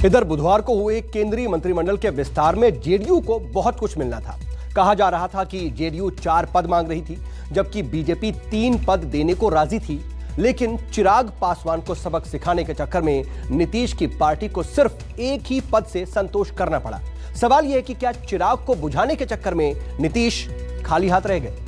इधर बुधवार को हुए केंद्रीय मंत्रिमंडल के विस्तार में जेडीयू को बहुत कुछ मिलना था। कहा जा रहा था कि जेडीयू 4 पद मांग रही थी, जबकि बीजेपी 3 पद देने को राजी थी। लेकिन चिराग पासवान को सबक सिखाने के चक्कर में नीतीश की पार्टी को सिर्फ एक ही पद से संतोष करना पड़ा। सवाल यह है कि क्या चिराग को बुझाने के चक्कर में नीतीश खाली हाथ रह गए?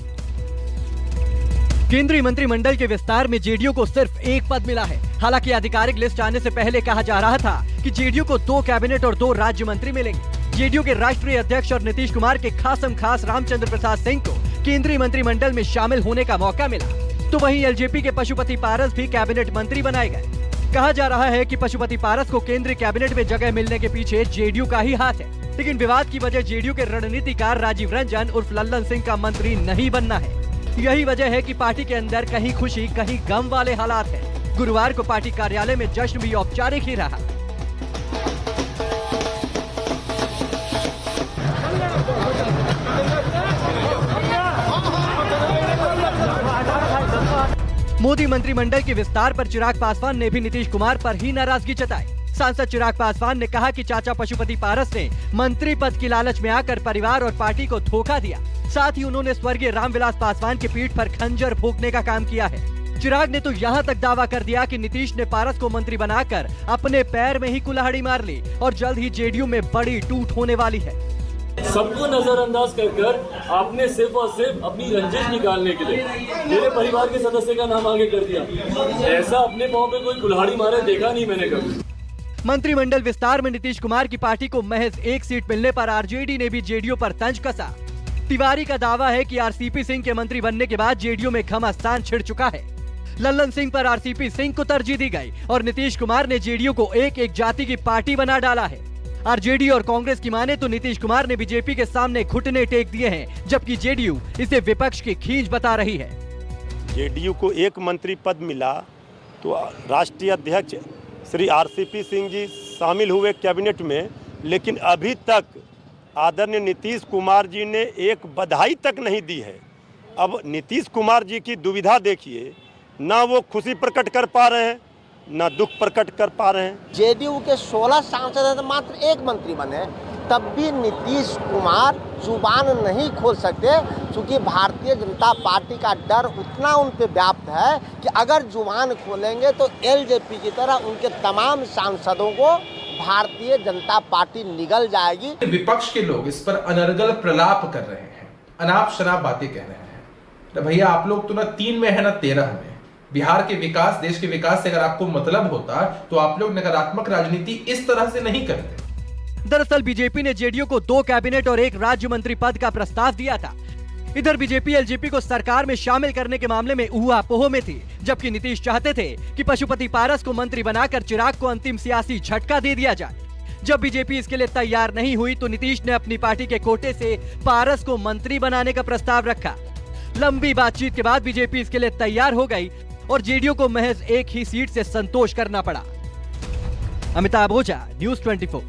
केंद्रीय मंत्रिमंडल के विस्तार में जेडीयू को सिर्फ एक पद मिला है। हालांकि आधिकारिक लिस्ट आने से पहले कहा जा रहा था कि जेडीयू को 2 कैबिनेट और 2 राज्य मंत्री मिलेंगे। जेडीयू के राष्ट्रीय अध्यक्ष और नीतीश कुमार के खासम खास रामचंद्र प्रसाद सिंह को केंद्रीय मंत्रिमंडल में शामिल होने का मौका मिला, तो वहीं एलजेपी के पशुपति पारस भी कैबिनेट मंत्री बनाए गए। कहा जा रहा है कि पशुपति पारस को केंद्रीय कैबिनेट में जगह मिलने के पीछे जेडीयू का ही हाथ है। लेकिन विवाद की वजह जेडीयू के रणनीतिकार राजीव रंजन उर्फ लल्लन सिंह का मंत्री नहीं बनना है। यही वजह है कि पार्टी के अंदर कहीं खुशी कहीं गम वाले हालात हैं। गुरुवार को पार्टी कार्यालय में जश्न भी औपचारिक ही रहा। मोदी मंत्रिमंडल के विस्तार पर चिराग पासवान ने भी नीतीश कुमार पर ही नाराजगी जताई। सांसद चिराग पासवान ने कहा कि चाचा पशुपति पारस ने मंत्री पद की लालच में आकर परिवार और पार्टी को धोखा दिया। साथ ही उन्होंने स्वर्गीय रामविलास पासवान की पीठ पर खंजर भोंकने का काम किया है। चिराग ने तो यहाँ तक दावा कर दिया कि नीतीश ने पारस को मंत्री बनाकर अपने पैर में ही कुल्हाड़ी मार ली और जल्द ही जेडीयू में बड़ी टूट होने वाली है। सबको नजरअंदाज कर आपने सिर्फ और सिर्फ अपनी रंजिश निकालने के लिए मेरे परिवार के सदस्य का नाम आगे कर दिया। ऐसा अपने पांव पे कोई कुल्हाड़ी मारे देखा नहीं मैंने कभी। मंत्रिमंडल विस्तार में नीतीश कुमार की पार्टी को महज 1 सीट मिलने पर आरजेडी ने भी जेडीयू पर तंज कसा। तिवारी का दावा है कि आरसीपी सिंह के मंत्री बनने के बाद जेडीयू में घमासान छिड़ चुका है। लल्लन सिंह पर आरसीपी सिंह को तरजीह दी गई और नीतीश कुमार ने जेडीयू को एक जाति की पार्टी बना डाला है। आरजेडी और कांग्रेस की माने तो नीतीश कुमार ने बीजेपी के सामने घुटने टेक दिए हैं, जबकि जेडीयू इसे विपक्ष की खींच बता रही है। जेडीयू को 1 मंत्री पद मिला तो राष्ट्रीय अध्यक्ष श्री आरसीपी सिंह जी शामिल हुए कैबिनेट में, लेकिन अभी तक आदरणीय नीतीश कुमार जी ने एक बधाई तक नहीं दी है। अब नीतीश कुमार जी की दुविधा देखिए, ना वो खुशी प्रकट कर पा रहे हैं ना दुख प्रकट कर पा रहे हैं। जेडीयू के 16 सांसद हैं तो मात्र 1 मंत्री बने, तब भी नीतीश कुमार जुबान नहीं खोल सकते, क्योंकि भारतीय जनता पार्टी का डर उतना उन पे व्याप्त है कि अगर जुबान खोलेंगे तो एलजेपी की तरह उनके तमाम सांसदों को भारतीय जनता पार्टी निगल जाएगी। विपक्ष के लोग इस पर अनर्गल प्रलाप कर रहे हैं, अनाप शनाप बातें कह रहे हैं। तो भैया आप लोग तो ना 3 में है ना 13 में। बिहार के विकास, देश के विकास से अगर आपको मतलब होता तो आप लोग नकारात्मक राजनीति इस तरह से नहीं करते। दरअसल बीजेपी ने जेडीयू को 2 कैबिनेट और 1 राज्य मंत्री पद का प्रस्ताव दिया था। इधर बीजेपी एलजेपी को सरकार में शामिल करने के मामले में ऊहापोह में थी, जबकि नीतीश चाहते थे कि पशुपति पारस को मंत्री बनाकर चिराग को अंतिम सियासी झटका दे दिया जाए। जब बीजेपी इसके लिए तैयार नहीं हुई तो नीतीश ने अपनी पार्टी के कोटे से पारस को मंत्री बनाने का प्रस्ताव रखा। लंबी बातचीत के बाद बीजेपी इसके लिए तैयार हो गई और जेडीयू को महज 1 ही सीट से संतोष करना पड़ा। अमिताभ ओझा, न्यूज़ 24।